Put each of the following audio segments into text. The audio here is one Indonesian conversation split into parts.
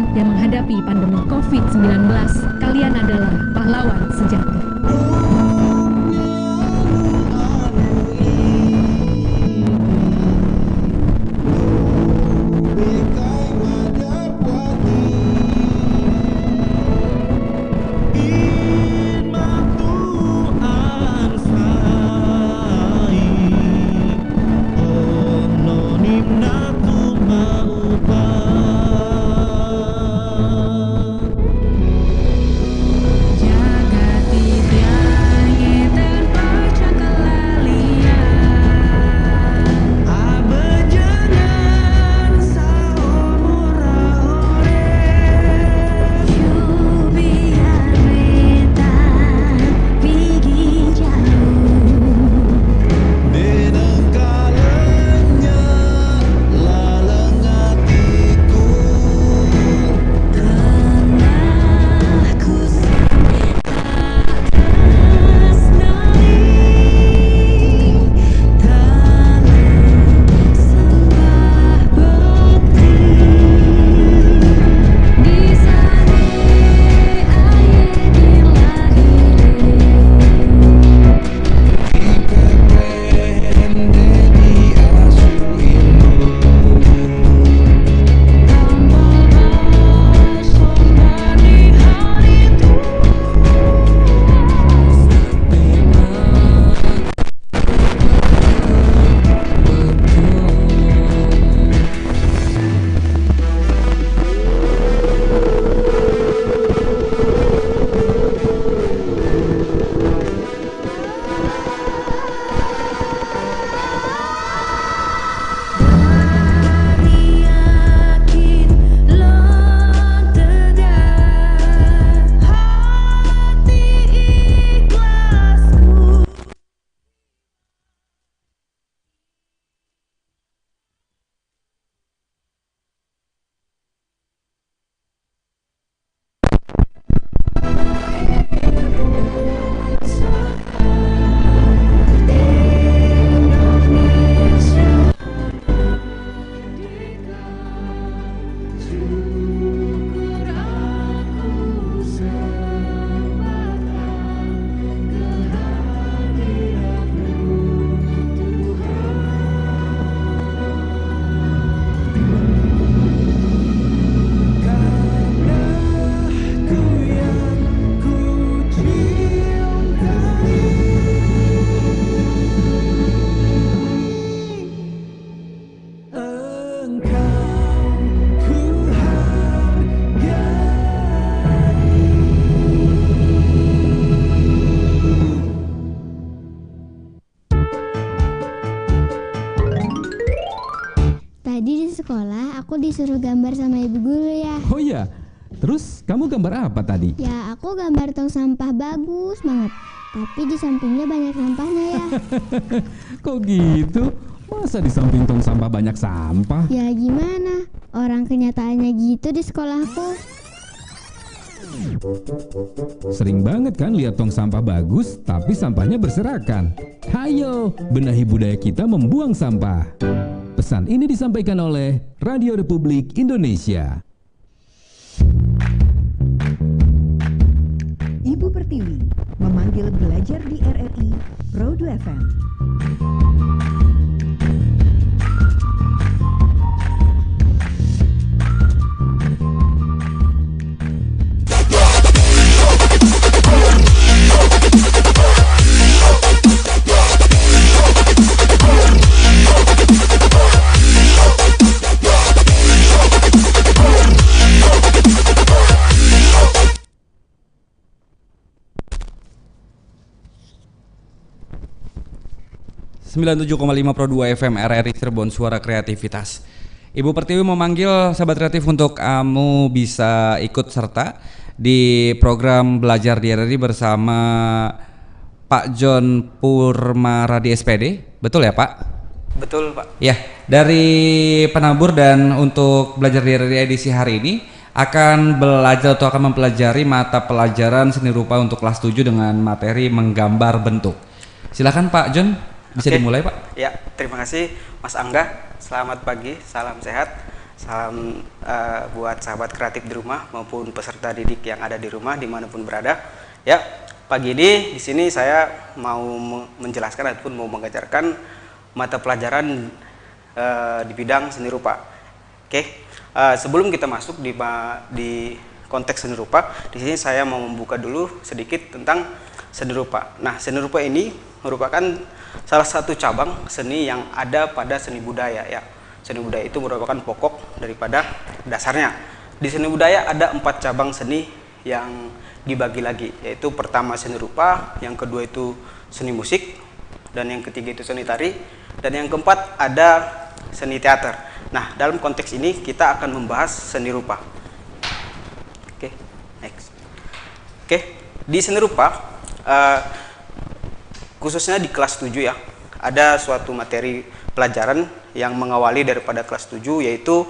kesulitan yang menghadapi pandemi COVID-19, kalian adalah pahlawan sejati. Aku disuruh gambar sama ibu guru ya. Oh iya, terus kamu gambar apa tadi? Ya aku gambar tong sampah bagus banget, tapi di sampingnya banyak sampahnya ya. Kok gitu? Masa di samping tong sampah banyak sampah? Ya gimana, orang kenyataannya gitu di sekolahku. Sering banget kan lihat tong sampah bagus, tapi sampahnya berserakan. Hayo, benahi budaya kita membuang sampah. Pesan ini disampaikan oleh Radio Republik Indonesia. Ibu Pertiwi memanggil belajar di RRI Pro 2 FM. Sembilan 97,5 Pro 2 FM RRI Cirebon, suara kreativitas. Ibu Pertiwi memanggil sahabat kreatif untuk kamu bisa ikut serta di program belajar di RRI bersama Pak John Purmaradi SPD. Betul ya Pak? Betul Pak. Ya, dari penabur, dan untuk belajar di RRI edisi hari ini akan belajar atau akan mempelajari mata pelajaran seni rupa untuk kelas 7 dengan materi menggambar bentuk. Silakan Pak John. Bisa dimulai Pak? Ya, terima kasih Mas Angga. Selamat pagi, salam sehat. Salam buat sahabat kreatif di rumah maupun peserta didik yang ada di rumah dimanapun berada. Ya, pagi ini di sini saya mau menjelaskan ataupun mau mengajarkan mata pelajaran di bidang seni rupa. Oke, sebelum kita masuk di konteks seni rupa, di sini saya mau membuka dulu sedikit tentang seni rupa. Nah, seni rupa ini merupakan salah satu cabang seni yang ada pada seni budaya ya. Seni budaya itu merupakan pokok daripada dasarnya. Di seni budaya ada 4 cabang seni yang dibagi lagi, yaitu pertama seni rupa, yang kedua itu seni musik, dan yang ketiga itu seni tari, dan yang keempat ada seni teater. Nah, dalam konteks ini kita akan membahas seni rupa. Oke, next. Oke, di seni rupa khususnya di kelas 7 ya, ada suatu materi pelajaran yang mengawali daripada kelas 7, yaitu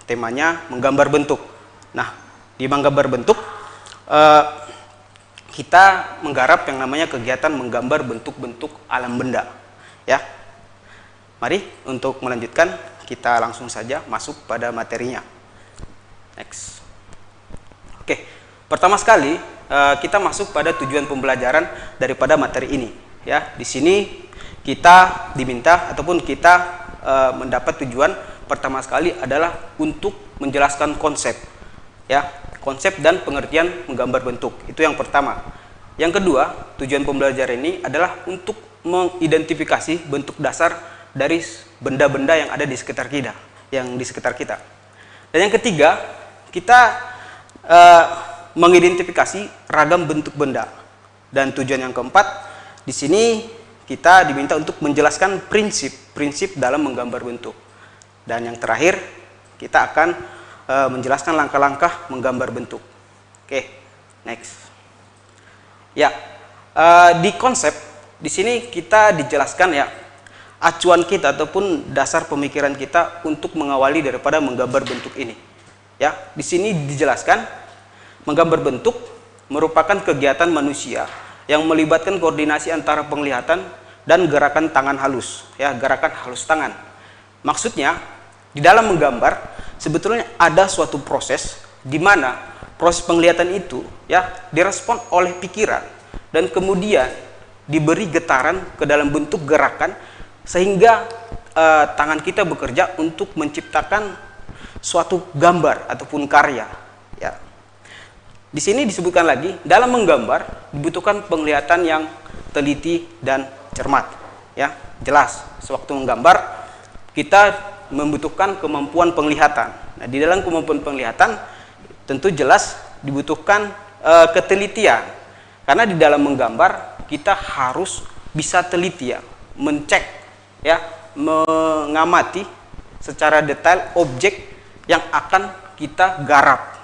temanya menggambar bentuk. Nah, di menggambar bentuk kita menggarap yang namanya kegiatan menggambar bentuk-bentuk alam benda ya. Mari untuk melanjutkan kita langsung saja masuk pada materinya. Next. Oke, pertama sekali kita masuk pada tujuan pembelajaran daripada materi ini ya. Di sini kita diminta ataupun kita mendapat tujuan pertama sekali adalah untuk menjelaskan konsep ya, konsep dan pengertian menggambar bentuk. Itu yang pertama. Yang kedua, tujuan pembelajaran ini adalah untuk mengidentifikasi bentuk dasar dari benda-benda yang ada di sekitar kita, Dan yang ketiga, kita mengidentifikasi ragam bentuk benda. Dan tujuan yang keempat, di sini kita diminta untuk menjelaskan prinsip-prinsip dalam menggambar bentuk. Dan yang terakhir, kita akan menjelaskan langkah-langkah menggambar bentuk. Oke, next. Ya, di konsep di sini kita dijelaskan ya acuan kita ataupun dasar pemikiran kita untuk mengawali daripada menggambar bentuk ini. Ya, di sini dijelaskan menggambar bentuk merupakan kegiatan manusia yang melibatkan koordinasi antara penglihatan dan gerakan tangan halus, ya, gerakan halus tangan. Maksudnya, di dalam menggambar sebetulnya ada suatu proses di mana proses penglihatan itu ya direspon oleh pikiran dan kemudian diberi getaran ke dalam bentuk gerakan sehingga tangan kita bekerja untuk menciptakan suatu gambar ataupun karya, ya. Di sini disebutkan lagi, dalam menggambar dibutuhkan penglihatan yang teliti dan cermat. Ya, jelas, sewaktu menggambar kita membutuhkan kemampuan penglihatan. Nah, di dalam kemampuan penglihatan tentu jelas dibutuhkan ketelitian. Karena di dalam menggambar kita harus bisa teliti ya, mencek ya, mengamati secara detail objek yang akan kita garap.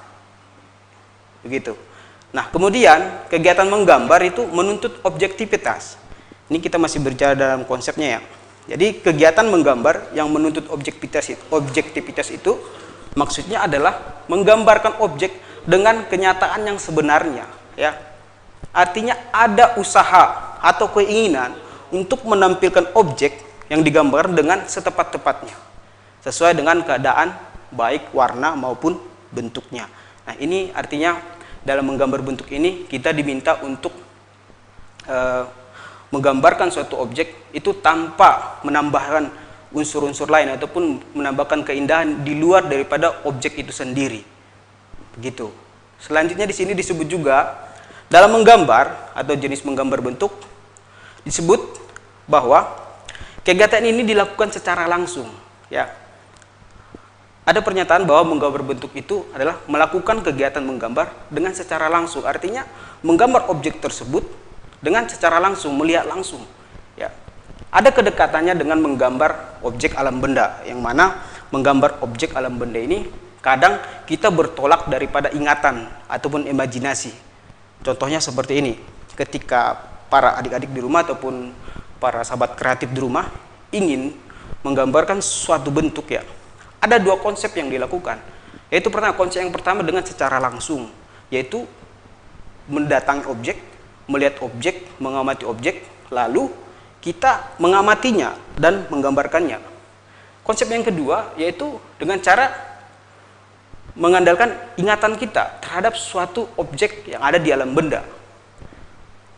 Begitu. Nah, kemudian kegiatan menggambar itu menuntut objektivitas. Ini kita masih berbicara dalam konsepnya ya. Jadi kegiatan menggambar yang menuntut objektivitas itu maksudnya adalah menggambarkan objek dengan kenyataan yang sebenarnya ya. Artinya ada usaha atau keinginan untuk menampilkan objek yang digambar dengan setepat-tepatnya sesuai dengan keadaan baik warna maupun bentuknya. Nah, ini artinya dalam menggambar bentuk ini kita diminta untuk menggambarkan suatu objek itu tanpa menambahkan unsur-unsur lain ataupun menambahkan keindahan di luar daripada objek itu sendiri. Begitu. Selanjutnya di sini disebut juga dalam menggambar atau jenis menggambar bentuk disebut bahwa kegiatan ini dilakukan secara langsung, ya. Ada pernyataan bahwa menggambar bentuk itu adalah melakukan kegiatan menggambar dengan secara langsung. Artinya menggambar objek tersebut dengan secara langsung, melihat langsung. Ya. Ada kedekatannya dengan menggambar objek alam benda, yang mana menggambar objek alam benda ini kadang kita bertolak daripada ingatan ataupun imajinasi. Contohnya seperti ini, ketika para adik-adik di rumah ataupun para sahabat kreatif di rumah ingin menggambarkan suatu bentuk ya, ada dua konsep yang dilakukan. Yaitu konsep yang pertama dengan secara langsung, yaitu mendatangi objek, melihat objek, mengamati objek, lalu kita mengamatinya dan menggambarkannya. Konsep yang kedua yaitu dengan cara mengandalkan ingatan kita terhadap suatu objek yang ada di alam benda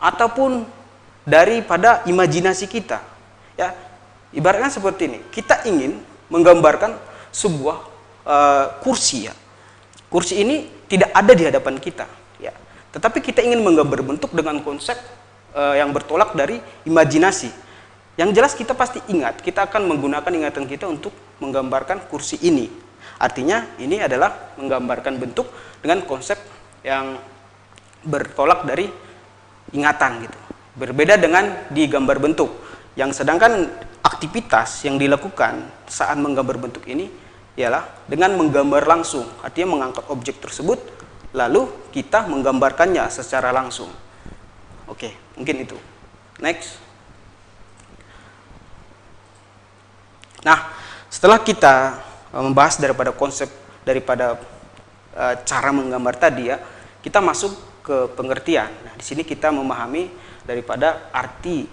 ataupun daripada imajinasi kita. Ya, ibaratnya seperti ini. Kita ingin menggambarkan sebuah kursi ya. Kursi ini tidak ada di hadapan kita ya. Tetapi kita ingin menggambar bentuk dengan konsep yang bertolak dari imajinasi. Yang jelas kita pasti ingat, kita akan menggunakan ingatan kita untuk menggambarkan kursi ini. Artinya ini adalah menggambarkan bentuk dengan konsep yang bertolak dari ingatan gitu. Berbeda dengan di gambar bentuk. Yang sedangkan aktivitas yang dilakukan saat menggambar bentuk ini ialah dengan menggambar langsung. Artinya mengangkat objek tersebut lalu kita menggambarkannya secara langsung. Oke, mungkin itu. Next. Nah, setelah kita membahas daripada konsep daripada cara menggambar tadi ya, kita masuk ke pengertian. Nah, di sini kita memahami daripada arti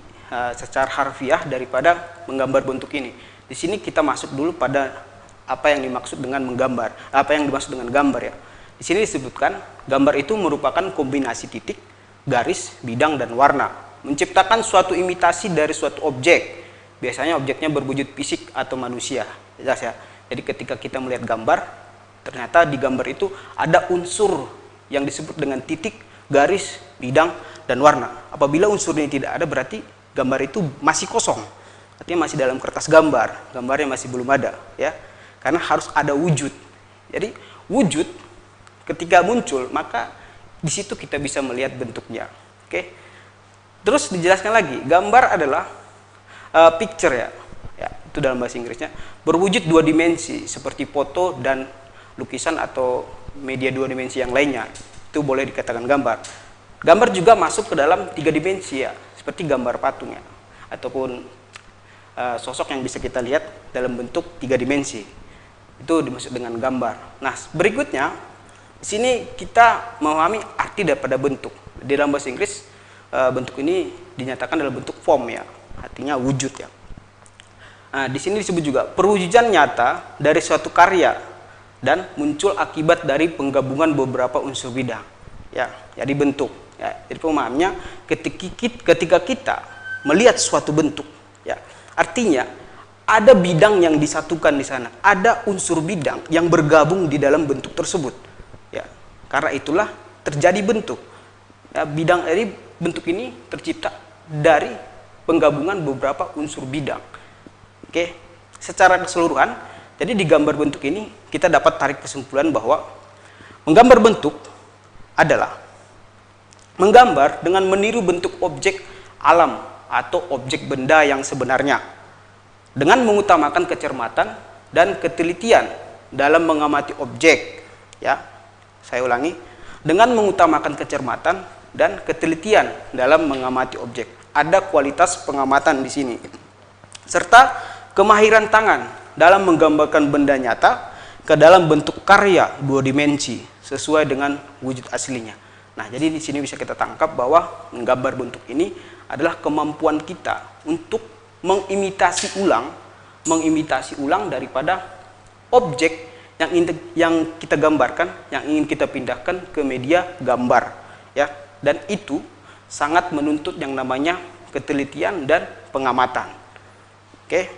secara harfiah daripada menggambar bentuk ini. Di sini kita masuk dulu pada apa yang dimaksud dengan menggambar, apa yang dimaksud dengan gambar ya. Di sini disebutkan gambar itu merupakan kombinasi titik, garis, bidang dan warna, menciptakan suatu imitasi dari suatu objek. Biasanya objeknya berwujud fisik atau manusia. Jelas ya. Jadi ketika kita melihat gambar, ternyata di gambar itu ada unsur yang disebut dengan titik, garis, bidang, dan warna. Apabila unsur ini tidak ada, berarti gambar itu masih kosong. Artinya masih dalam kertas gambar, gambarnya masih belum ada ya. Karena harus ada wujud. Jadi wujud ketika muncul, maka di situ kita bisa melihat bentuknya. Oke. Terus dijelaskan lagi, gambar adalah picture ya, itu dalam bahasa Inggrisnya, berwujud dua dimensi seperti foto dan lukisan atau media dua dimensi yang lainnya, itu boleh dikatakan gambar. Gambar juga masuk ke dalam tiga dimensi ya, seperti gambar patung ya, ataupun sosok yang bisa kita lihat dalam bentuk tiga dimensi, itu dimaksud dengan gambar. Nah berikutnya di sini kita memahami arti daripada bentuk. Di dalam bahasa Inggris bentuk ini dinyatakan dalam bentuk form ya. Artinya wujud ya. Nah, di sini disebut juga perwujudan nyata dari suatu karya dan muncul akibat dari penggabungan beberapa unsur bidang. Ya, jadi bentuk. Ya, jadi pemahamnya ketika kita melihat suatu bentuk, ya, artinya ada bidang yang disatukan di sana, ada unsur bidang yang bergabung di dalam bentuk tersebut. Ya, karena itulah terjadi bentuk. Ya, bidang dari bentuk ini tercipta dari penggabungan beberapa unsur bidang. Oke, secara keseluruhan, jadi di gambar bentuk ini kita dapat tarik kesimpulan bahwa menggambar bentuk adalah menggambar dengan meniru bentuk objek alam atau objek benda yang sebenarnya dengan mengutamakan kecermatan dan ketelitian dalam mengamati objek. Ya, saya ulangi, dengan mengutamakan kecermatan dan ketelitian dalam mengamati objek. Ada kualitas pengamatan di sini, serta kemahiran tangan dalam menggambarkan benda nyata ke dalam bentuk karya dua dimensi sesuai dengan wujud aslinya. Nah, jadi di sini bisa kita tangkap bahwa menggambar bentuk ini adalah kemampuan kita untuk mengimitasi ulang daripada objek yang kita gambarkan, yang ingin kita pindahkan ke media gambar, ya. Dan itu sangat menuntut yang namanya ketelitian dan pengamatan. Oke,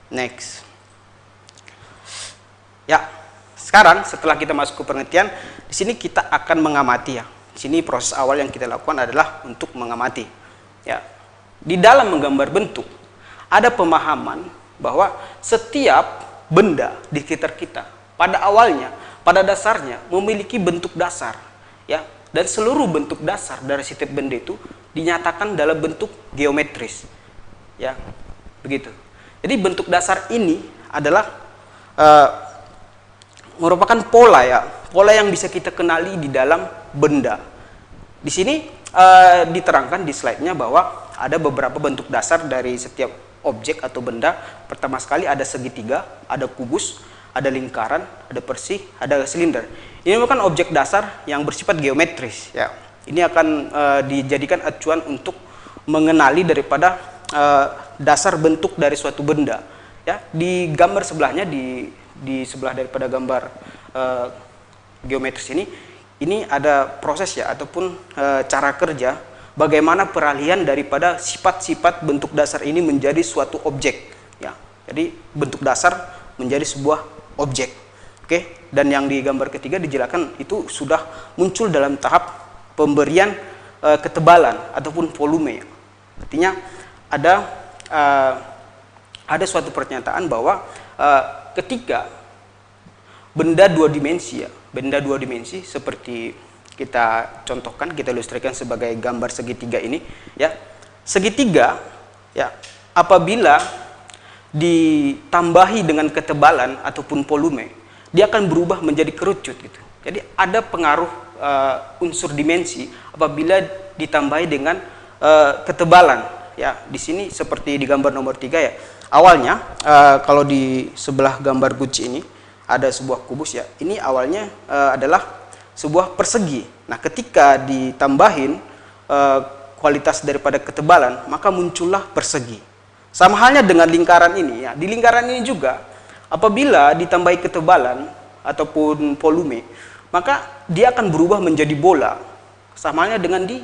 next. Ya, sekarang setelah kita masuk ke pengertian, di sini kita akan mengamati ya. Di sini proses awal yang kita lakukan adalah untuk mengamati. Ya, di dalam menggambar bentuk ada pemahaman bahwa setiap benda di sekitar kita pada awalnya, pada dasarnya memiliki bentuk dasar, ya. Dan seluruh bentuk dasar dari setiap benda itu dinyatakan dalam bentuk geometris, ya, begitu. Jadi bentuk dasar ini adalah merupakan pola ya, pola yang bisa kita kenali di dalam benda. Di sini diterangkan di slide-nya bahwa ada beberapa bentuk dasar dari setiap objek atau benda. Pertama sekali ada segitiga, ada kubus, ada lingkaran, ada persegi, ada silinder. Ini merupakan objek dasar yang bersifat geometris. Ya. Ini akan dijadikan acuan untuk mengenali daripada dasar bentuk dari suatu benda. Ya, di gambar sebelahnya di sebelah daripada gambar geometris ini ada proses ya ataupun cara kerja bagaimana peralihan daripada sifat-sifat bentuk dasar ini menjadi suatu objek ya. Jadi bentuk dasar menjadi sebuah objek. Oke, dan yang di gambar ketiga dijelaskan itu sudah muncul dalam tahap pemberian ketebalan ataupun volume. Artinya ada suatu pernyataan bahwa ketika benda dua dimensi ya, benda dua dimensi seperti kita contohkan, kita ilustrasikan sebagai gambar segitiga ini ya. Segitiga ya, apabila ditambahi dengan ketebalan ataupun volume, dia akan berubah menjadi kerucut gitu. Jadi ada pengaruh unsur dimensi apabila ditambahi dengan ketebalan ya. Di sini seperti di gambar nomor 3 ya. Awalnya kalau di sebelah gambar Gucci ini ada sebuah kubus ya. Ini awalnya adalah sebuah persegi. Nah, ketika ditambahin kualitas daripada ketebalan, maka muncullah persegi. Sama halnya dengan lingkaran ini ya. Di lingkaran ini juga apabila ditambahi ketebalan ataupun volume, maka dia akan berubah menjadi bola. Sama halnya dengan di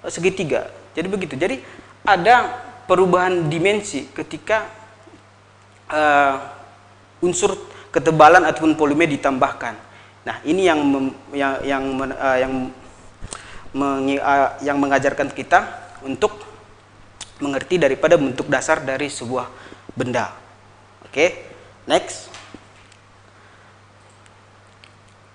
segitiga. Jadi begitu. Jadi ada perubahan dimensi ketika unsur ketebalan ataupun volume ditambahkan. Nah, ini yang mengajarkan kita untuk mengerti daripada bentuk dasar dari sebuah benda. Oke, next.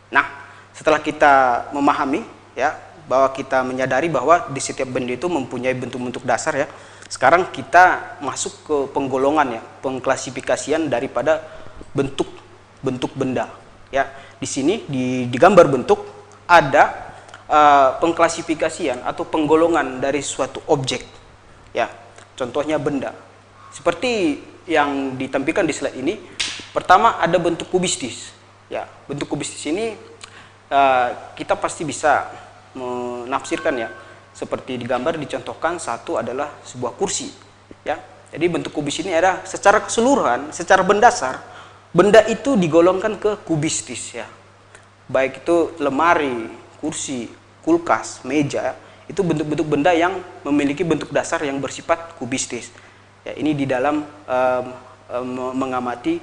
Nah, setelah kita memahami ya bahwa kita menyadari bahwa di setiap benda itu mempunyai bentuk-bentuk dasar ya. Sekarang kita masuk ke penggolongan ya, pengklasifikasian daripada bentuk benda. Ya, di sini di gambar bentuk ada pengklasifikasian atau penggolongan dari suatu objek. Ya, contohnya benda. Seperti yang ditampilkan di slide ini, pertama ada bentuk kubistis. Ya, bentuk kubistis ini kita pasti bisa menafsirkan ya. Seperti di gambar dicontohkan, satu adalah sebuah kursi. Ya, jadi bentuk kubis ini ada secara keseluruhan, secara mendasar, benda itu digolongkan ke kubistis ya. Baik itu lemari, kursi, kulkas, meja, itu bentuk-bentuk benda yang memiliki bentuk dasar yang bersifat kubistis. Ya, ini di dalam mengamati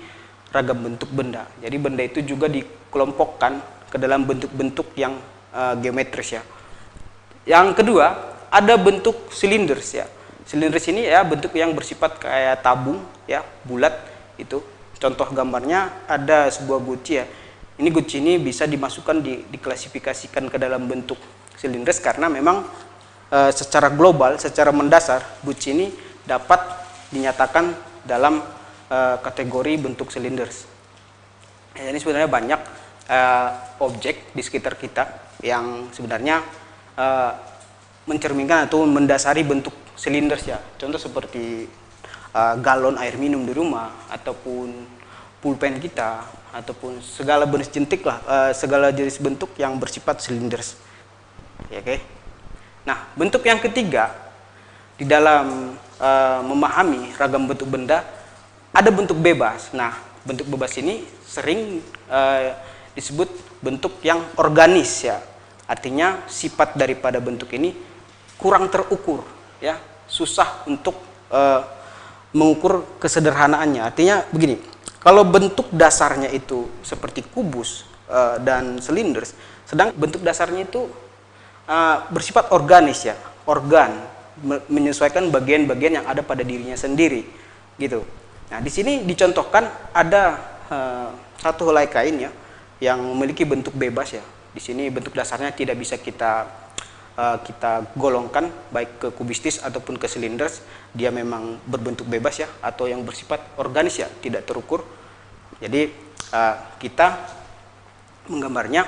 ragam bentuk benda. Jadi benda itu juga dikelompokkan ke dalam bentuk-bentuk yang geometris ya. Yang kedua, ada bentuk silinders ya. Silinders ini ya bentuk yang bersifat kayak tabung ya, bulat itu. Contoh gambarnya ada sebuah guci ya. Ini guci ini bisa dimasukkan diklasifikasikan ke dalam bentuk silinders karena memang secara global, secara mendasar guci ini dapat dinyatakan dalam kategori bentuk silinders. Ya, ini sebenarnya banyak objek di sekitar kita yang sebenarnya mencerminkan atau mendasari bentuk silinders ya. Contoh seperti galon air minum di rumah ataupun pulpen kita ataupun segala jenis jentik lah, segala jenis bentuk yang bersifat silinders. Ya, oke. Nah, bentuk yang ketiga di dalam memahami ragam bentuk benda ada bentuk bebas. Nah, bentuk bebas ini sering disebut bentuk yang organis ya. Artinya sifat daripada bentuk ini kurang terukur ya, susah untuk mengukur kesederhanaannya. Artinya begini, kalau bentuk dasarnya itu seperti kubus dan silinders, sedang bentuk dasarnya itu bersifat organis ya, organ, menyesuaikan bagian-bagian yang ada pada dirinya sendiri gitu. Nah, di sini dicontohkan ada satu helai kain ya yang memiliki bentuk bebas ya. Di sini bentuk dasarnya tidak bisa kita golongkan baik ke kubistis ataupun ke silinders. Dia memang berbentuk bebas ya, atau yang bersifat organis ya, tidak terukur. Jadi kita menggambarnya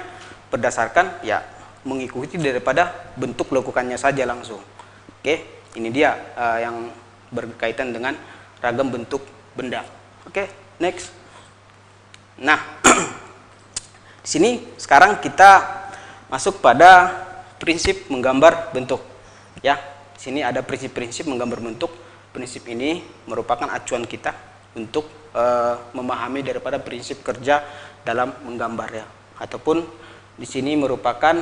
berdasarkan ya mengikuti daripada bentuk lekukannya saja langsung. Oke, ini dia yang berkaitan dengan ragam bentuk benda. Oke, next. Nah, di sini sekarang kita masuk pada prinsip menggambar bentuk. Ya, di sini ada prinsip-prinsip menggambar bentuk. Prinsip ini merupakan acuan kita untuk memahami daripada prinsip kerja dalam menggambar ya, ataupun di sini merupakan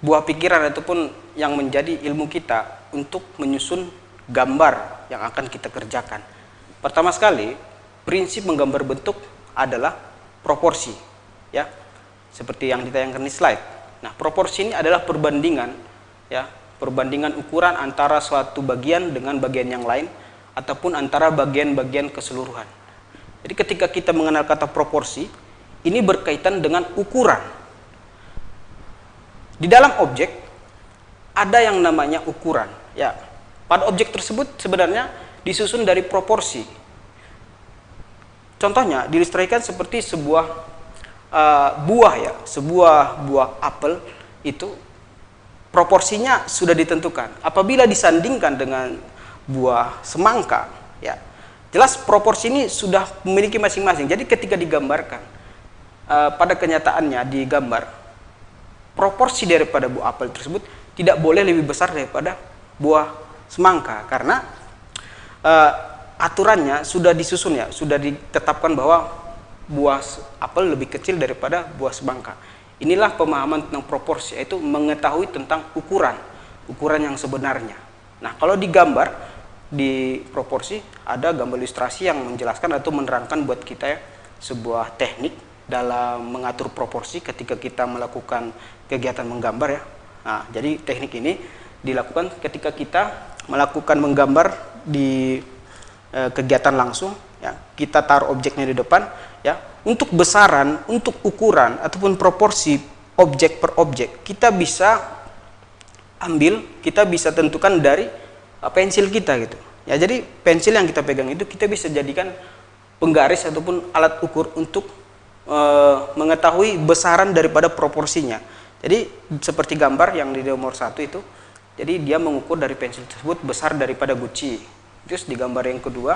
buah pikiran ataupun yang menjadi ilmu kita untuk menyusun gambar yang akan kita kerjakan. Pertama sekali, prinsip menggambar bentuk adalah proporsi ya, seperti yang ditayangkan di slide. Nah, proporsi ini adalah perbandingan ya, perbandingan ukuran antara suatu bagian dengan bagian yang lain ataupun antara bagian-bagian keseluruhan. Jadi ketika kita mengenal kata proporsi, ini berkaitan dengan ukuran. Di dalam objek ada yang namanya ukuran ya. Pada objek tersebut sebenarnya disusun dari proporsi. Contohnya diilustrasikan seperti sebuah buah ya, sebuah buah apel itu proporsinya sudah ditentukan. Apabila disandingkan dengan buah semangka ya, jelas proporsi ini sudah memiliki masing-masing. Jadi ketika digambarkan pada kenyataannya di gambar, proporsi daripada buah apel tersebut tidak boleh lebih besar daripada buah semangka, karena aturannya sudah disusun ya, sudah ditetapkan bahwa buah apel lebih kecil daripada buah semangka. Inilah pemahaman tentang proporsi, yaitu mengetahui tentang ukuran yang sebenarnya. Nah, kalau digambar di proporsi, ada gambar ilustrasi yang menjelaskan atau menerangkan buat kita ya, sebuah teknik dalam mengatur proporsi ketika kita melakukan kegiatan menggambar ya. Nah, jadi teknik ini dilakukan ketika kita melakukan menggambar di kegiatan langsung ya. Kita taruh objeknya di depan ya. Untuk besaran, untuk ukuran ataupun proporsi objek per objek, kita bisa ambil, kita bisa tentukan dari pensil kita gitu. Ya, jadi pensil yang kita pegang itu kita bisa jadikan penggaris ataupun alat ukur untuk mengetahui besaran daripada proporsinya. Jadi seperti gambar yang di nomor 1 itu, jadi dia mengukur dari pensil tersebut besar daripada guci. Terus di gambar yang kedua,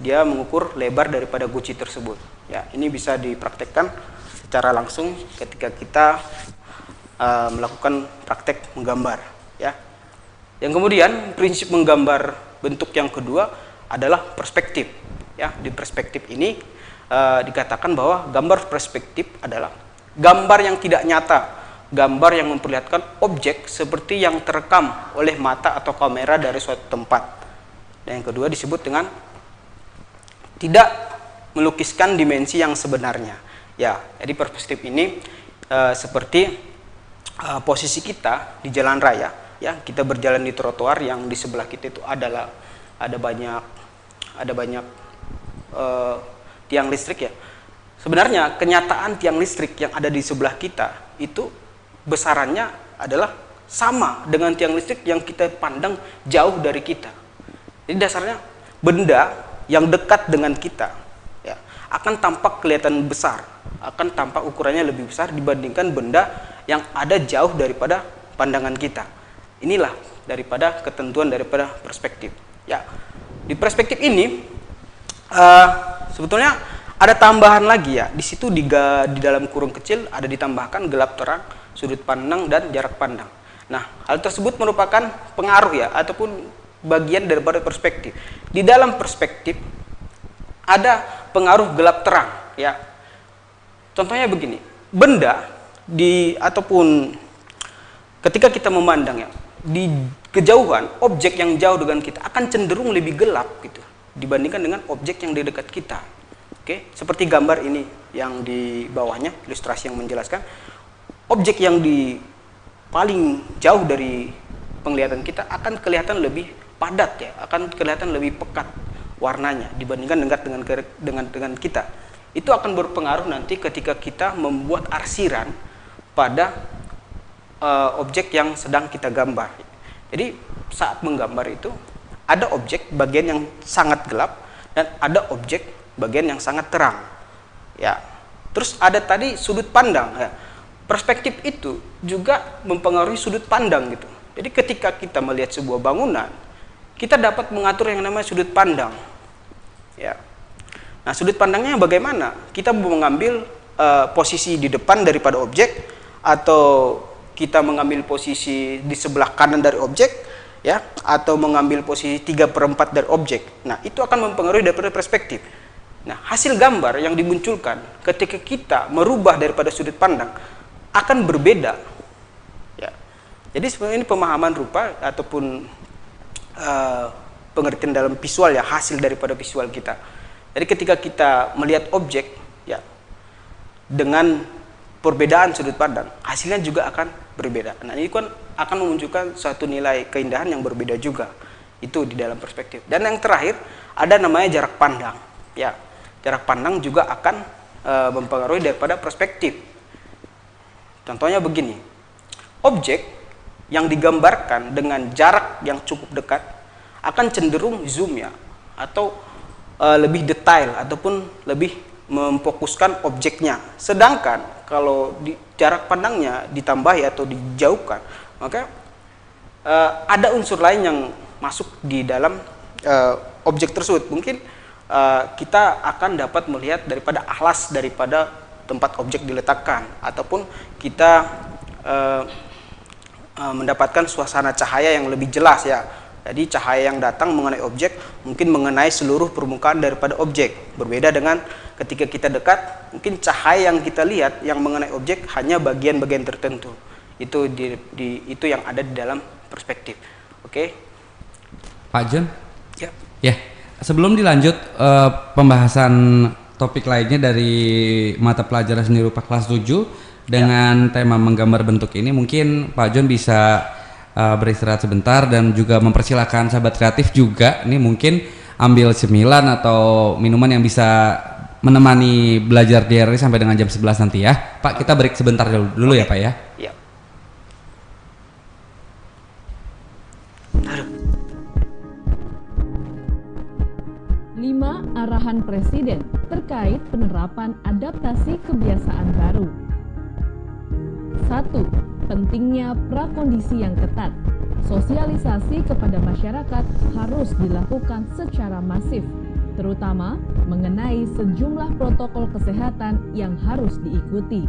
dia mengukur lebar daripada guci tersebut. Ya, ini bisa dipraktekkan secara langsung ketika kita melakukan praktek menggambar. Ya. Yang kemudian prinsip menggambar bentuk yang kedua adalah perspektif. Ya, di perspektif ini dikatakan bahwa gambar perspektif adalah gambar yang tidak nyata, gambar yang memperlihatkan objek seperti yang terekam oleh mata atau kamera dari suatu tempat. Dan yang kedua disebut dengan tidak melukiskan dimensi yang sebenarnya. Ya, jadi perspektif ini seperti posisi kita di jalan raya. Ya, kita berjalan di trotoar yang di sebelah kita itu ada banyak tiang listrik ya. Sebenarnya kenyataan tiang listrik yang ada di sebelah kita itu besarannya adalah sama dengan tiang listrik yang kita pandang jauh dari kita. Jadi dasarnya benda yang dekat dengan kita ya, akan tampak kelihatan besar, akan tampak ukurannya lebih besar dibandingkan benda yang ada jauh daripada pandangan kita. Inilah daripada ketentuan daripada perspektif. Ya, di perspektif ini sebetulnya ada tambahan lagi ya. Di situ di dalam kurung kecil ada ditambahkan gelap terang, sudut pandang dan jarak pandang. Nah, hal tersebut merupakan pengaruh ya ataupun bagian daripada perspektif. Di dalam perspektif ada pengaruh gelap terang ya. Contohnya begini, benda ataupun ketika kita memandang ya, di kejauhan objek yang jauh dengan kita akan cenderung lebih gelap gitu dibandingkan dengan objek yang di dekat kita. Oke, seperti gambar ini yang di bawahnya, ilustrasi yang menjelaskan objek yang di paling jauh dari penglihatan kita akan kelihatan lebih padat ya, akan kelihatan lebih pekat warnanya dibandingkan dengan kita. Itu akan berpengaruh nanti ketika kita membuat arsiran pada objek yang sedang kita gambar. Jadi saat menggambar itu ada objek bagian yang sangat gelap dan ada objek bagian yang sangat terang. Ya. Terus ada tadi sudut pandang ya. Perspektif itu juga mempengaruhi sudut pandang gitu. Jadi ketika kita melihat sebuah bangunan, kita dapat mengatur yang namanya sudut pandang. Ya. Nah, sudut pandangnya bagaimana? Kita mengambil posisi di depan daripada objek atau kita mengambil posisi di sebelah kanan dari objek. ya, atau mengambil posisi 3/4 dari objek. Nah, itu akan mempengaruhi daripada perspektif. Nah, hasil gambar yang dimunculkan ketika kita merubah daripada sudut pandang akan berbeda. Ya. Jadi sebenarnya ini pemahaman rupa ataupun pengertian dalam visual ya, hasil daripada visual kita. Jadi ketika kita melihat objek ya dengan perbedaan sudut pandang, hasilnya juga akan berbeda. Nah, ini kan akan memunculkan suatu nilai keindahan yang berbeda juga. Itu di dalam perspektif. Dan yang terakhir ada namanya jarak pandang. Ya, jarak pandang juga akan mempengaruhi daripada perspektif. Contohnya begini. Objek yang digambarkan dengan jarak yang cukup dekat akan cenderung zoom ya, atau lebih detail ataupun lebih memfokuskan objeknya. Sedangkan kalau di jarak pandangnya ditambahi atau dijauhkan, maka ada unsur lain yang masuk di dalam objek tersebut. Mungkin kita akan dapat melihat daripada alas daripada tempat objek diletakkan, ataupun kita mendapatkan suasana cahaya yang lebih jelas ya. Jadi cahaya yang datang mengenai objek mungkin mengenai seluruh permukaan daripada objek. Berbeda dengan ketika kita dekat, mungkin cahaya yang kita lihat yang mengenai objek hanya bagian-bagian tertentu. Itu itu yang ada di dalam perspektif. Oke. Pak John? Ya. Ya. Sebelum dilanjut pembahasan topik lainnya dari mata pelajaran seni rupa kelas 7 dengan tema menggambar bentuk ini, mungkin Pak John bisa beristirahat sebentar dan juga mempersilahkan sahabat kreatif juga nih mungkin ambil cemilan atau minuman yang bisa menemani belajar di RRI sampai dengan jam 11 nanti ya. Pak, kita break sebentar dulu ya Pak ya. Ya. 5 arahan Presiden terkait penerapan adaptasi kebiasaan baru. 1. Pentingnya prakondisi yang ketat. Sosialisasi kepada masyarakat harus dilakukan secara masif, terutama mengenai sejumlah protokol kesehatan yang harus diikuti.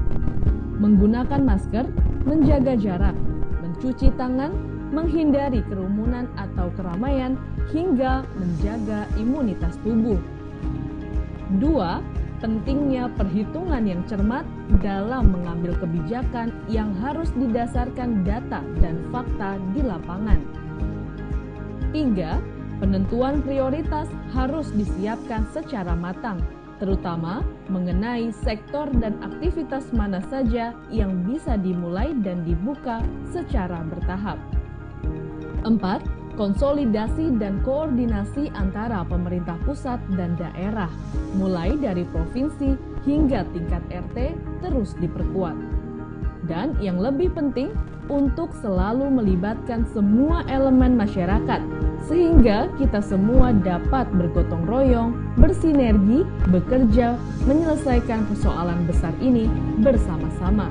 Menggunakan masker, menjaga jarak, mencuci tangan, menghindari kerumunan atau keramaian, hingga menjaga imunitas tubuh. 2. Pentingnya perhitungan yang cermat dalam mengambil kebijakan yang harus didasarkan data dan fakta di lapangan. 3. Penentuan prioritas harus disiapkan secara matang, terutama mengenai sektor dan aktivitas mana saja yang bisa dimulai dan dibuka secara bertahap. 4. Konsolidasi dan koordinasi antara pemerintah pusat dan daerah, mulai dari provinsi hingga tingkat RT terus diperkuat. Dan yang lebih penting, untuk selalu melibatkan semua elemen masyarakat, sehingga kita semua dapat bergotong royong, bersinergi, bekerja, menyelesaikan persoalan besar ini bersama-sama.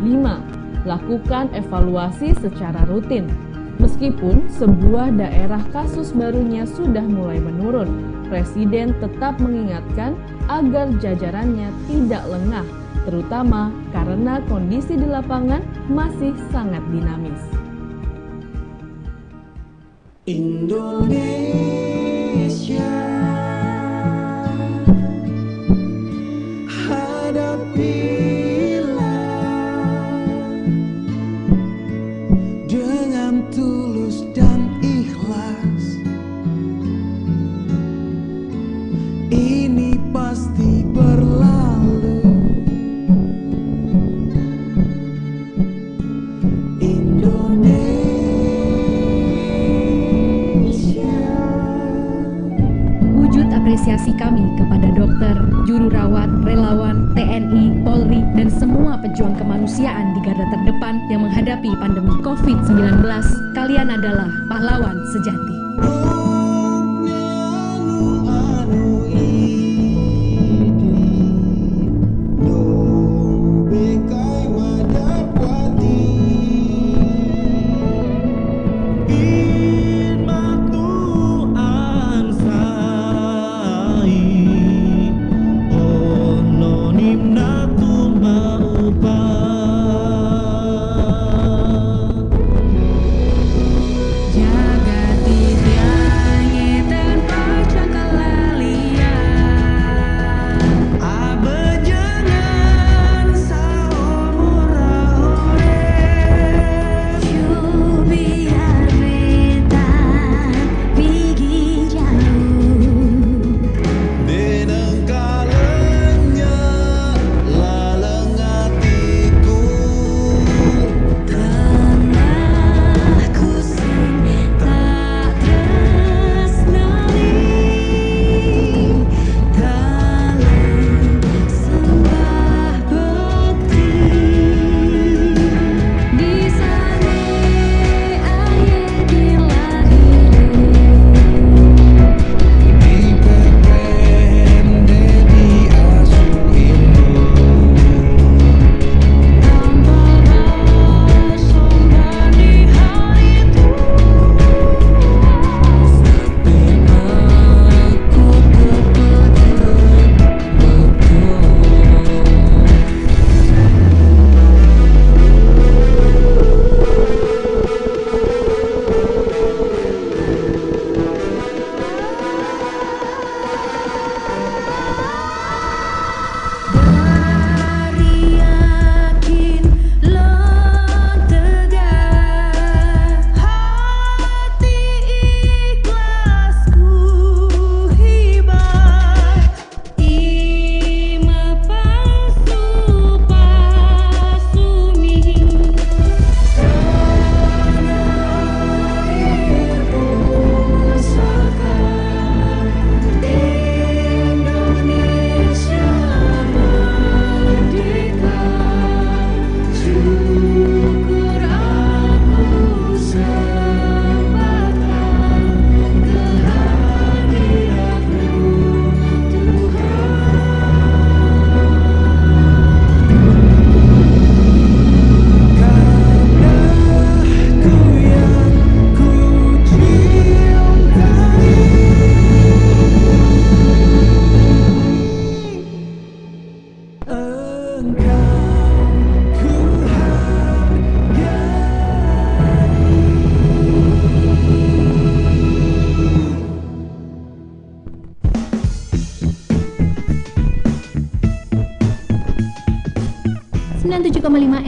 5. Lakukan evaluasi secara rutin. Meskipun sebuah daerah kasus barunya sudah mulai menurun, Presiden tetap mengingatkan agar jajarannya tidak lengah, terutama karena kondisi di lapangan masih sangat dinamis. Indonesia, tulus dan ikhlas, ini pasti berlalu. Indonesia. Wujud apresiasi kami kepada dokter, juru rawat, relawan, TNI, Polri, dan semua pejuang kemanusiaan di garda terdepan yang menghadapi pandemi COVID-19. Kalian adalah pahlawan sejati.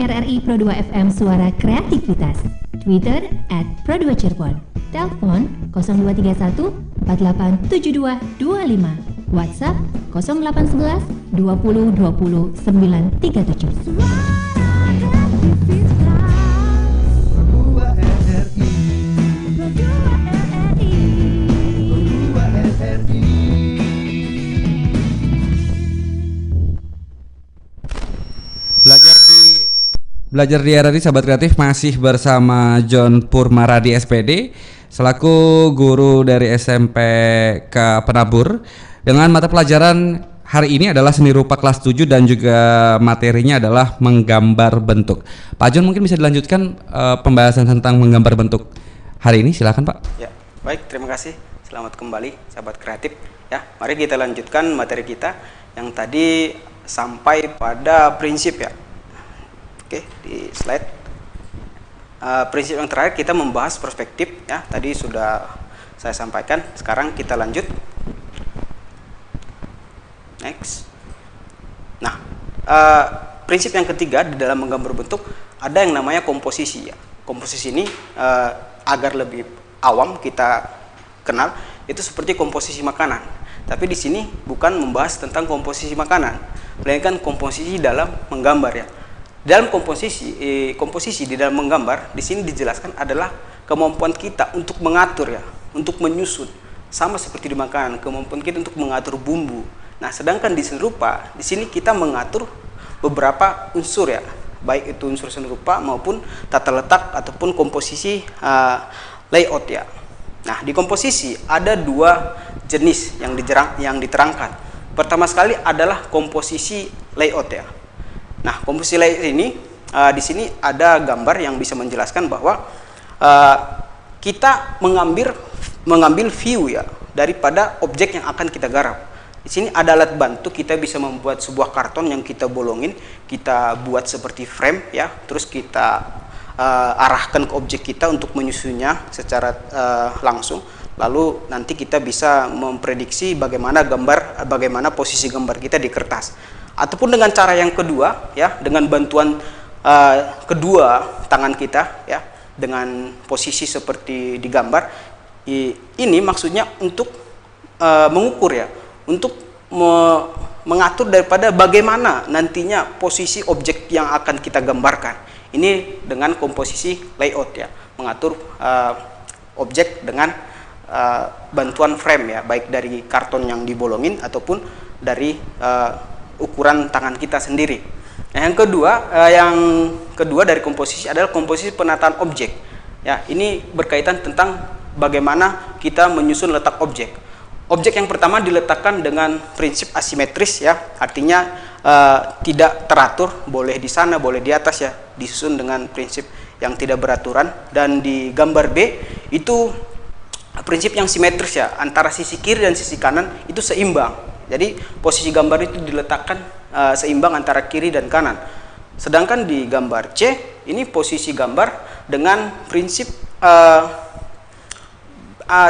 RRI Pro 2 FM Suara Kreativitas. Twitter @Pro2Cirebon. Telepon 0231 487225. WhatsApp 0811 20 20 937. Belajar di RRI Sahabat Kreatif masih bersama John Purmaradi SPD selaku guru dari SMPK Penabur dengan mata pelajaran hari ini adalah seni rupa kelas 7 dan juga materinya adalah menggambar bentuk. Pak John mungkin bisa dilanjutkan pembahasan tentang menggambar bentuk hari ini, silakan Pak. Ya, baik, terima kasih. Selamat kembali Sahabat Kreatif. Ya, mari kita lanjutkan materi kita yang tadi sampai pada prinsip ya. Oke, di slide prinsip yang terakhir kita membahas perspektif ya. Tadi sudah saya sampaikan. Sekarang kita lanjut. Next. Nah, prinsip yang ketiga di dalam menggambar bentuk ada yang namanya komposisi ya. Komposisi ini agar lebih awam kita kenal itu seperti komposisi makanan. Tapi di sini bukan membahas tentang komposisi makanan, melainkan komposisi dalam menggambar ya. Dalam komposisi di dalam menggambar di sini dijelaskan adalah kemampuan kita untuk mengatur ya, untuk menyusun, sama seperti di makanan, kemampuan kita untuk mengatur bumbu. Nah, sedangkan di seni rupa di sini kita mengatur beberapa unsur ya, baik itu unsur seni rupa maupun tata letak ataupun komposisi layout ya. Nah, di komposisi ada dua jenis yang diterangkan. Pertama sekali adalah komposisi layout ya. Nah, komposisi layout ini di sini ada gambar yang bisa menjelaskan bahwa kita mengambil view ya daripada objek yang akan kita garap. Di sini ada alat bantu, kita bisa membuat sebuah karton yang kita bolongin, kita buat seperti frame ya, terus kita arahkan ke objek kita untuk menyusunnya secara langsung. Lalu nanti kita bisa memprediksi bagaimana posisi gambar kita di kertas. Ataupun dengan cara yang kedua ya, dengan bantuan kedua tangan kita ya, dengan posisi seperti di gambar ini maksudnya untuk mengukur ya, untuk mengatur daripada bagaimana nantinya posisi objek yang akan kita gambarkan. Ini dengan komposisi layout ya, mengatur objek dengan bantuan frame ya, baik dari karton yang dibolongin ataupun dari ukuran tangan kita sendiri. Nah, yang kedua dari komposisi adalah komposisi penataan objek. Ya, ini berkaitan tentang bagaimana kita menyusun letak objek. Objek yang pertama diletakkan dengan prinsip asimetris ya, artinya tidak teratur, boleh di sana, boleh di atas ya, disusun dengan prinsip yang tidak beraturan. Dan di gambar B itu prinsip yang simetris ya, antara sisi kiri dan sisi kanan itu seimbang. Jadi posisi gambar itu diletakkan seimbang antara kiri dan kanan. Sedangkan di gambar C ini posisi gambar dengan prinsip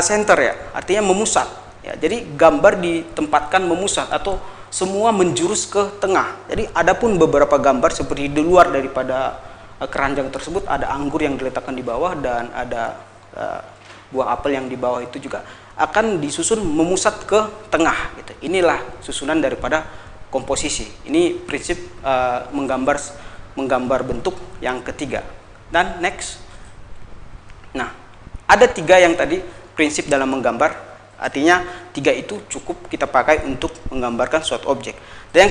center ya, artinya memusat. Ya, jadi gambar ditempatkan memusat atau semua menjurus ke tengah. Jadi adapun beberapa gambar seperti di luar daripada keranjang tersebut ada anggur yang diletakkan di bawah dan ada buah apel yang di bawah itu juga akan disusun memusat ke tengah gitu. Inilah susunan daripada komposisi. Ini prinsip menggambar bentuk yang ketiga. Dan next. Nah, ada 3 yang tadi prinsip dalam menggambar. Artinya 3 itu cukup kita pakai untuk menggambarkan suatu objek. Dan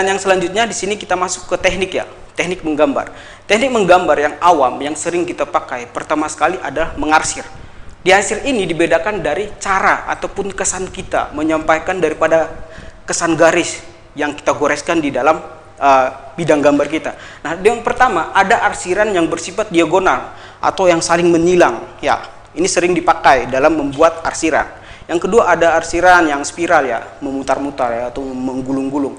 yang selanjutnya di sini kita masuk ke teknik ya, teknik menggambar. Teknik menggambar yang awam yang sering kita pakai pertama sekali adalah mengarsir. Di arsir ini dibedakan dari cara ataupun kesan kita menyampaikan daripada kesan garis yang kita goreskan di dalam bidang gambar kita. Nah, yang pertama ada arsiran yang bersifat diagonal atau yang saling menyilang. Ya, ini sering dipakai dalam membuat arsiran. Yang kedua ada arsiran yang spiral ya, memutar-mutar ya, atau menggulung-gulung.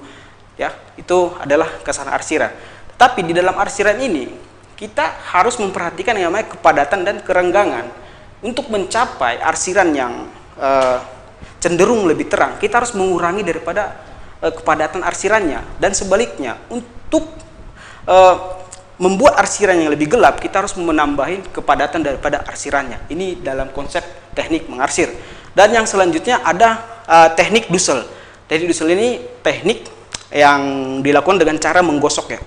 ya. Itu adalah kesan arsiran. Tapi di dalam arsiran ini kita harus memperhatikan yang namanya kepadatan dan kerenggangan. Untuk mencapai arsiran yang cenderung lebih terang, kita harus mengurangi daripada kepadatan arsirannya, dan sebaliknya untuk membuat arsiran yang lebih gelap, kita harus menambahin kepadatan daripada arsirannya. Ini dalam konsep teknik mengarsir. Dan yang selanjutnya ada teknik Dussel. Teknik Dussel ini teknik yang dilakukan dengan cara menggosok ya.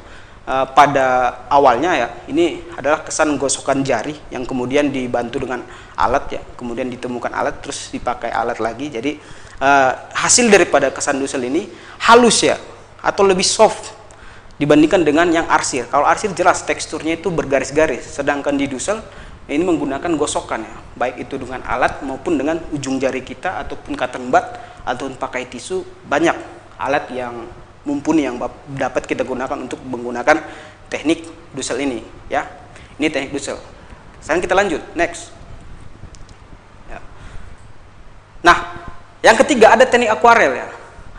Pada awalnya ya, ini adalah kesan gosokan jari yang kemudian dibantu dengan alat ya, kemudian ditemukan alat terus dipakai alat lagi. Jadi hasil daripada kesan Dussel ini halus ya, atau lebih soft dibandingkan dengan yang arsir. Kalau arsir jelas teksturnya itu bergaris-garis, sedangkan di Dussel ini menggunakan gosokan ya, baik itu dengan alat maupun dengan ujung jari kita ataupun cotton bud ataupun pakai tisu. Banyak alat yang mumpuni yang dapat kita gunakan untuk menggunakan teknik Dussel ini ya. Ini teknik Dussel. Sekarang kita lanjut, next ya. Nah, yang ketiga ada teknik akuarel ya.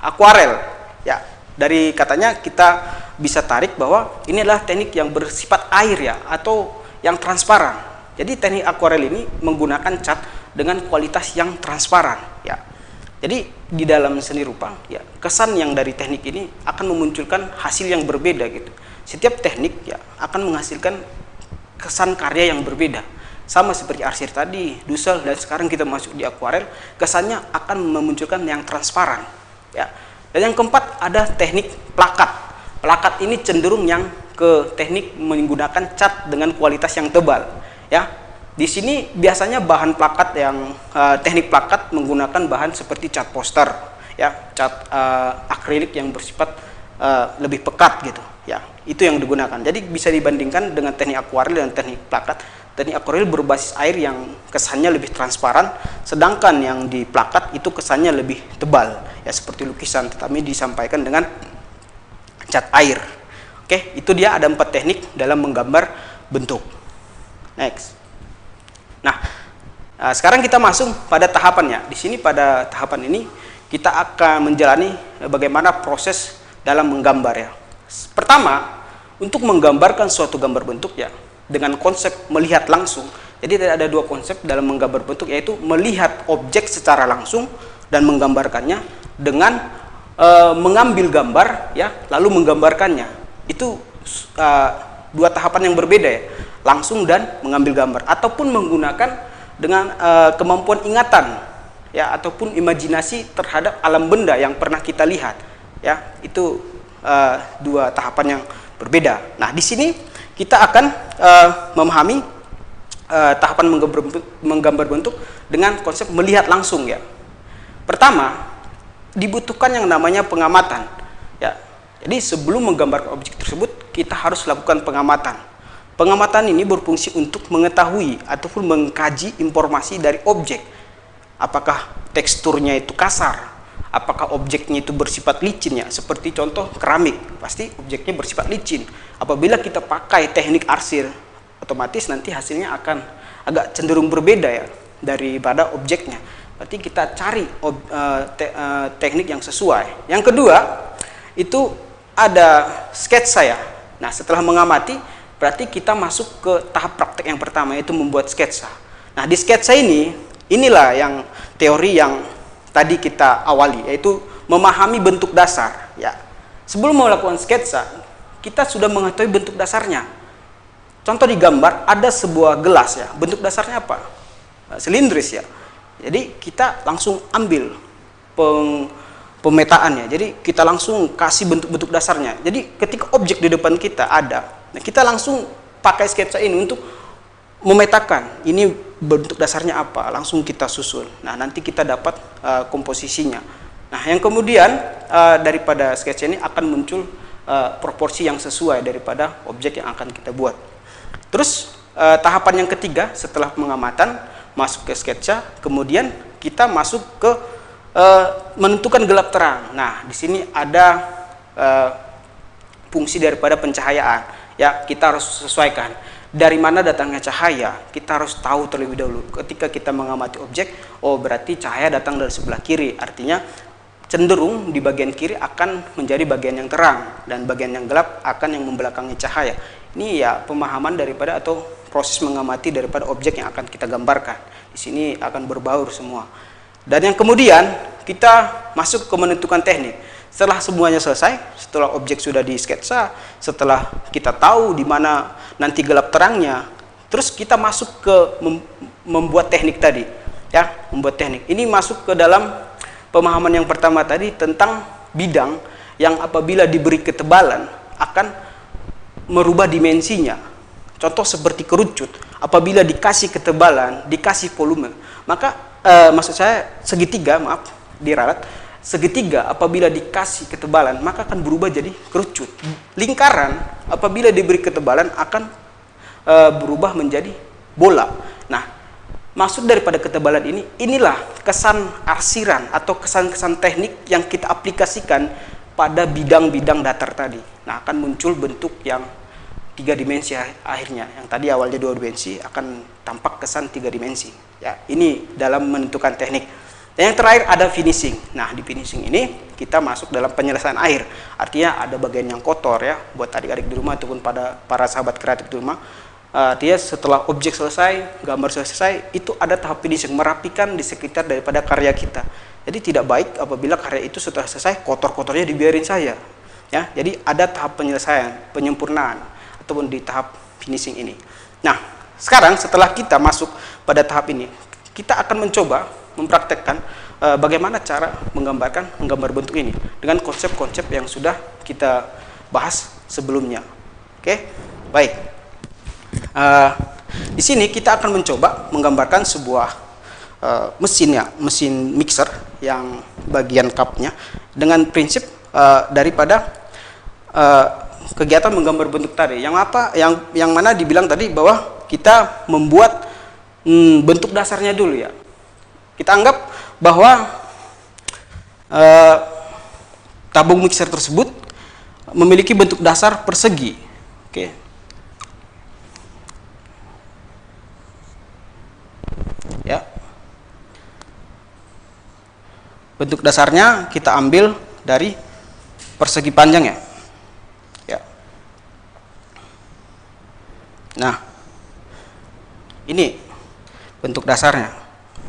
Akuarel ya, dari katanya kita bisa tarik bahwa ini adalah teknik yang bersifat air ya, atau yang transparan. Jadi teknik akuarel ini menggunakan cat dengan kualitas yang transparan ya. Jadi di dalam seni rupa ya, kesan yang dari teknik ini akan memunculkan hasil yang berbeda gitu. Setiap teknik ya akan menghasilkan kesan karya yang berbeda. Sama seperti arsir tadi, Dussel, dan sekarang kita masuk di akuarel, kesannya akan memunculkan yang transparan ya. Dan yang keempat ada teknik plakat. Plakat ini cenderung yang ke teknik menggunakan cat dengan kualitas yang tebal ya. Di sini biasanya bahan plakat yang teknik plakat menggunakan bahan seperti cat poster ya, cat akrilik yang bersifat lebih pekat gitu ya. Itu yang digunakan. Jadi bisa dibandingkan dengan teknik akuarel dan teknik plakat. Teknik akuarel berbasis air yang kesannya lebih transparan, sedangkan yang di plakat itu kesannya lebih tebal ya, seperti lukisan tetapi disampaikan dengan cat air. Oke, itu dia ada 4 teknik dalam menggambar bentuk. Next. Nah, sekarang kita masuk pada tahapannya. Di sini pada tahapan ini kita akan menjalani bagaimana proses dalam menggambar ya. Pertama, untuk menggambarkan suatu gambar bentuk ya dengan konsep melihat langsung. Jadi ada 2 konsep dalam menggambar bentuk, yaitu melihat objek secara langsung dan menggambarkannya dengan mengambil gambar ya lalu menggambarkannya. Itu 2 tahapan yang berbeda ya, langsung dan mengambil gambar, ataupun menggunakan dengan kemampuan ingatan ya, ataupun imajinasi terhadap alam benda yang pernah kita lihat ya. Itu 2 tahapan yang berbeda. Nah, di sini kita akan memahami tahapan menggambar bentuk dengan konsep melihat langsung ya. Pertama, dibutuhkan yang namanya pengamatan ya. Jadi sebelum menggambar objek tersebut kita harus lakukan pengamatan. Pengamatan ini berfungsi untuk mengetahui ataupun mengkaji informasi dari objek. Apakah teksturnya itu kasar, apakah objeknya itu bersifat licin ya, seperti contoh keramik, pasti objeknya bersifat licin. Apabila kita pakai teknik arsir, otomatis nanti hasilnya akan agak cenderung berbeda ya daripada objeknya. Berarti kita cari teknik yang sesuai. Yang kedua, itu ada sketsa ya. Nah, setelah mengamati, berarti kita masuk ke tahap praktek yang pertama, yaitu membuat sketsa. Nah, di sketsa ini, inilah yang teori yang tadi kita awali, yaitu memahami bentuk dasar ya. Sebelum melakukan sketsa, kita sudah mengetahui bentuk dasarnya. Contoh di gambar, ada sebuah gelas ya. Bentuk dasarnya apa? Silindris ya. Jadi kita langsung ambil pemetaannya. Jadi kita langsung kasih bentuk-bentuk dasarnya. Jadi ketika objek di depan kita ada, nah kita langsung pakai sketsa ini untuk memetakan ini bentuk dasarnya apa, langsung kita susun. Nah, nanti kita dapat komposisinya. Nah, yang kemudian daripada sketsa ini akan muncul proporsi yang sesuai daripada objek yang akan kita buat. Terus tahapan yang ketiga setelah pengamatan, masuk ke sketsa, kemudian kita masuk ke menentukan gelap terang. Nah, di sini ada fungsi daripada pencahayaan. Ya, kita harus sesuaikan. Dari mana datangnya cahaya, kita harus tahu terlebih dahulu. Ketika kita mengamati objek, oh berarti cahaya datang dari sebelah kiri. Artinya cenderung di bagian kiri akan menjadi bagian yang terang dan bagian yang gelap akan yang membelakangi cahaya. Ini ya pemahaman daripada atau proses mengamati daripada objek yang akan kita gambarkan. Di sini akan berbaur semua. Dan yang kemudian kita masuk ke menentukan teknik. Setelah semuanya selesai, setelah objek sudah disketsa, setelah kita tahu di mana nanti gelap terangnya, terus kita masuk ke membuat teknik tadi, ya, membuat teknik. Ini masuk ke dalam pemahaman yang pertama tadi tentang bidang yang apabila diberi ketebalan akan merubah dimensinya. Contoh seperti kerucut, apabila dikasih ketebalan, dikasih volume, maka maksud saya segitiga, maaf, diralat, segitiga apabila dikasih ketebalan maka akan berubah jadi kerucut. Lingkaran apabila diberi ketebalan akan berubah menjadi bola. Nah, maksud daripada ketebalan ini, inilah kesan arsiran atau kesan-kesan teknik yang kita aplikasikan pada bidang-bidang datar tadi. Nah, akan muncul bentuk yang 3 dimensi akhirnya. Yang tadi awalnya 2 dimensi akan tampak kesan 3 dimensi. Ya, ini dalam menentukan teknik. Dan yang terakhir ada finishing. Nah, di finishing ini kita masuk dalam penyelesaian akhir. Artinya ada bagian yang kotor ya, buat adik-adik di rumah ataupun pada para sahabat kreatif di rumah. Artinya setelah objek selesai, gambar selesai, itu ada tahap finishing, merapikan di sekitar daripada karya kita. Jadi tidak baik apabila karya itu setelah selesai kotor-kotornya dibiarin saja. Ya, jadi ada tahap penyelesaian, penyempurnaan ataupun di tahap finishing ini. Nah, sekarang setelah kita masuk pada tahap ini, kita akan mencoba mempraktekkan bagaimana cara menggambar bentuk ini dengan konsep-konsep yang sudah kita bahas sebelumnya. Oke, baik. Di sini kita akan mencoba menggambarkan sebuah mesin mixer yang bagian cupnya dengan prinsip daripada kegiatan menggambar bentuk tadi. Yang mana dibilang tadi bahwa kita membuat bentuk dasarnya dulu ya. Kita anggap bahwa tabung mixer tersebut memiliki bentuk dasar persegi. Oke. Ya. Bentuk dasarnya kita ambil dari persegi panjang ya. Ya. Nah, ini bentuk dasarnya.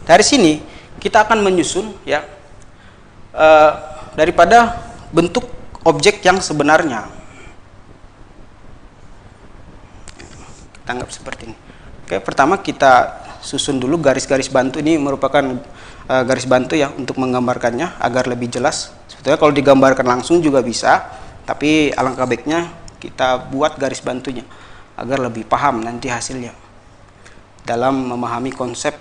Dari sini kita akan menyusun ya daripada bentuk objek yang sebenarnya. Kita anggap seperti ini. Oke, pertama kita susun dulu garis-garis bantu. Ini merupakan garis bantu ya untuk menggambarkannya agar lebih jelas. Sebetulnya kalau digambarkan langsung juga bisa, tapi alangkah baiknya kita buat garis bantunya agar lebih paham nanti hasilnya dalam memahami konsep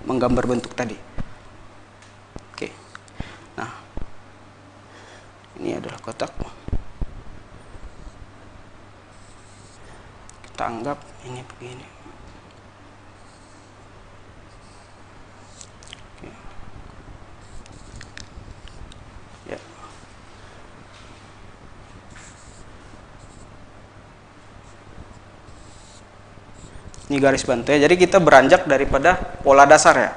menggambar bentuk tadi. Oke. Nah, ini adalah kotak. Kita anggap ini begini. Oke. Ya. Ini garis bantu ya. Jadi kita beranjak daripada pola dasar ya.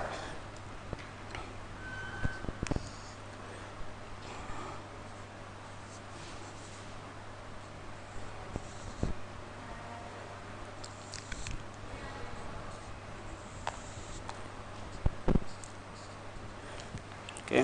Oke.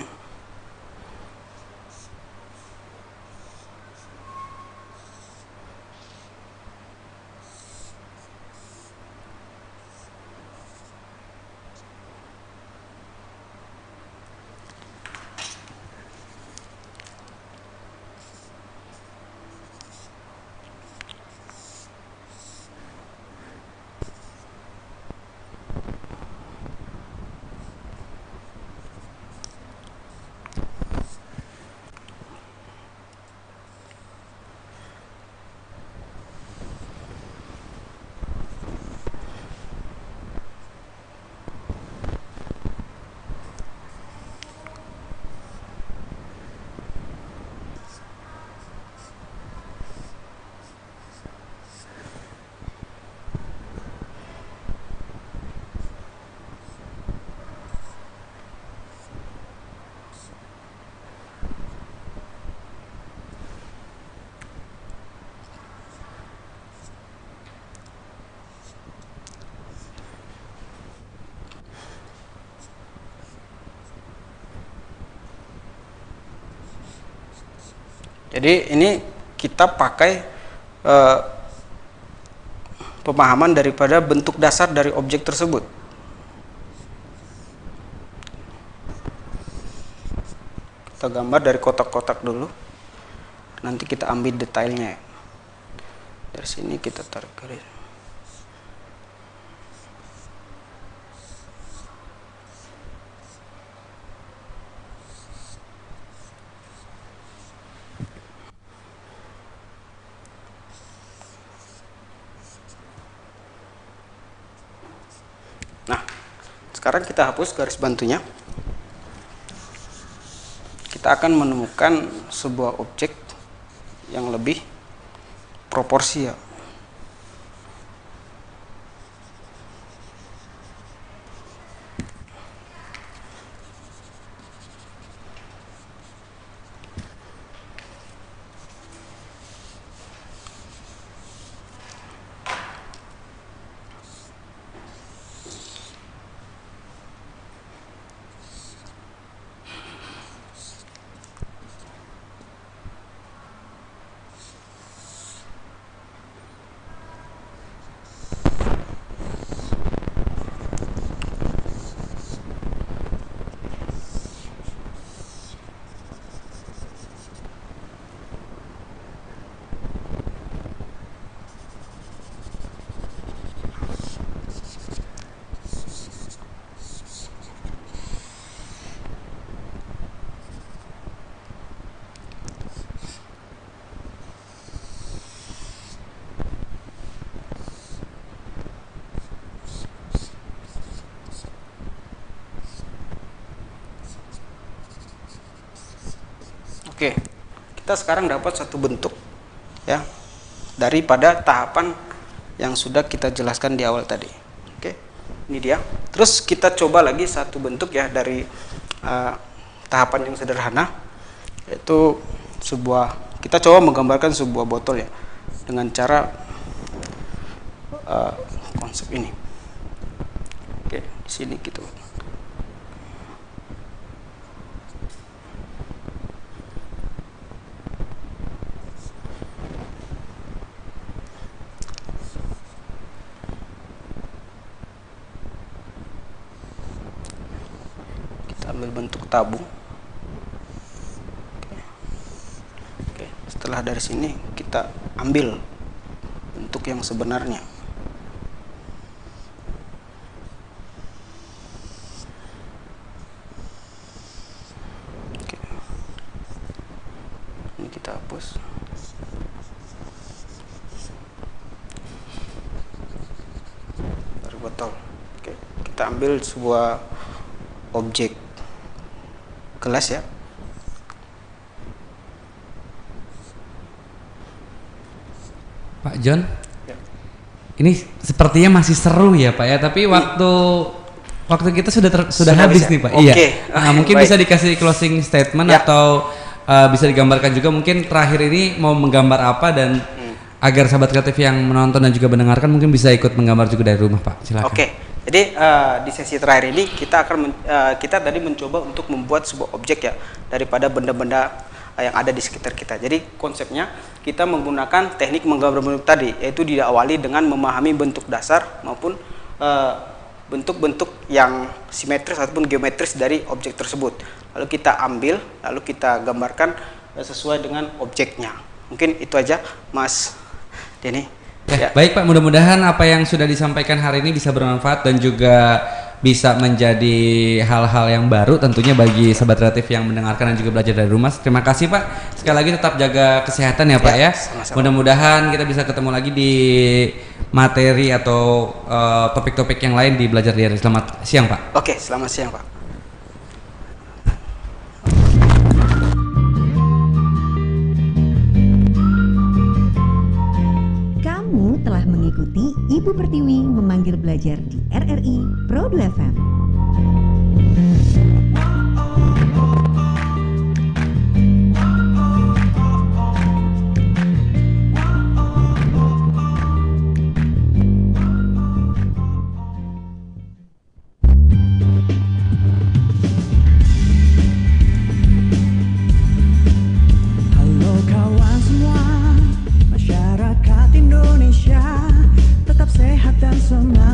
Jadi ini kita pakai pemahaman daripada bentuk dasar dari objek tersebut. Kita gambar dari kotak-kotak dulu. Nanti kita ambil detailnya. Dari sini kita tarik garis. Nah, sekarang kita hapus garis bantunya. Kita akan menemukan sebuah objek yang lebih proporsial. Oke, kita sekarang dapat satu bentuk ya daripada tahapan yang sudah kita jelaskan di awal tadi. Oke, ini dia. Terus kita coba lagi satu bentuk ya dari tahapan yang sederhana, yaitu kita coba menggambarkan sebuah botol ya dengan cara konsep ini. Oke, di sini gitu. Ambil bentuk tabung. Oke. Setelah dari sini kita ambil bentuk yang sebenarnya. Oke. Ini kita hapus. Dari botol. Oke. Kita ambil sebuah objek gelas ya. Pak John, ya. Ini sepertinya masih seru ya Pak ya, tapi waktu kita sudah habis nih Pak. Oke. Iya. Mungkin baik. bisa dikasih closing statement ya. Atau bisa digambarkan juga mungkin terakhir ini mau menggambar apa dan agar sahabat kreatif yang menonton dan juga mendengarkan mungkin bisa ikut menggambar juga dari rumah Pak. Silakan. Oke. Jadi di sesi terakhir ini kita akan kita tadi mencoba untuk membuat sebuah objek ya daripada benda-benda yang ada di sekitar kita. Jadi konsepnya kita menggunakan teknik menggambar bentuk tadi, yaitu diawali dengan memahami bentuk dasar maupun bentuk-bentuk yang simetris ataupun geometris dari objek tersebut. Lalu kita ambil, lalu kita gambarkan sesuai dengan objeknya. Mungkin itu aja Mas Denny. Ya. Baik Pak, mudah-mudahan apa yang sudah disampaikan hari ini bisa bermanfaat dan juga bisa menjadi hal-hal yang baru tentunya bagi sahabat kreatif yang mendengarkan dan juga belajar dari rumah. Terima kasih Pak. Sekali lagi tetap jaga kesehatan ya Pak ya. Mudah-mudahan kita bisa ketemu lagi di materi atau topik-topik yang lain di Belajar Diari. Selamat siang Pak. Oke, selamat siang Pak. Telah mengikuti Ibu Pertiwi memanggil belajar di RRI Pro 2 FM. Halo kawan. dan semangat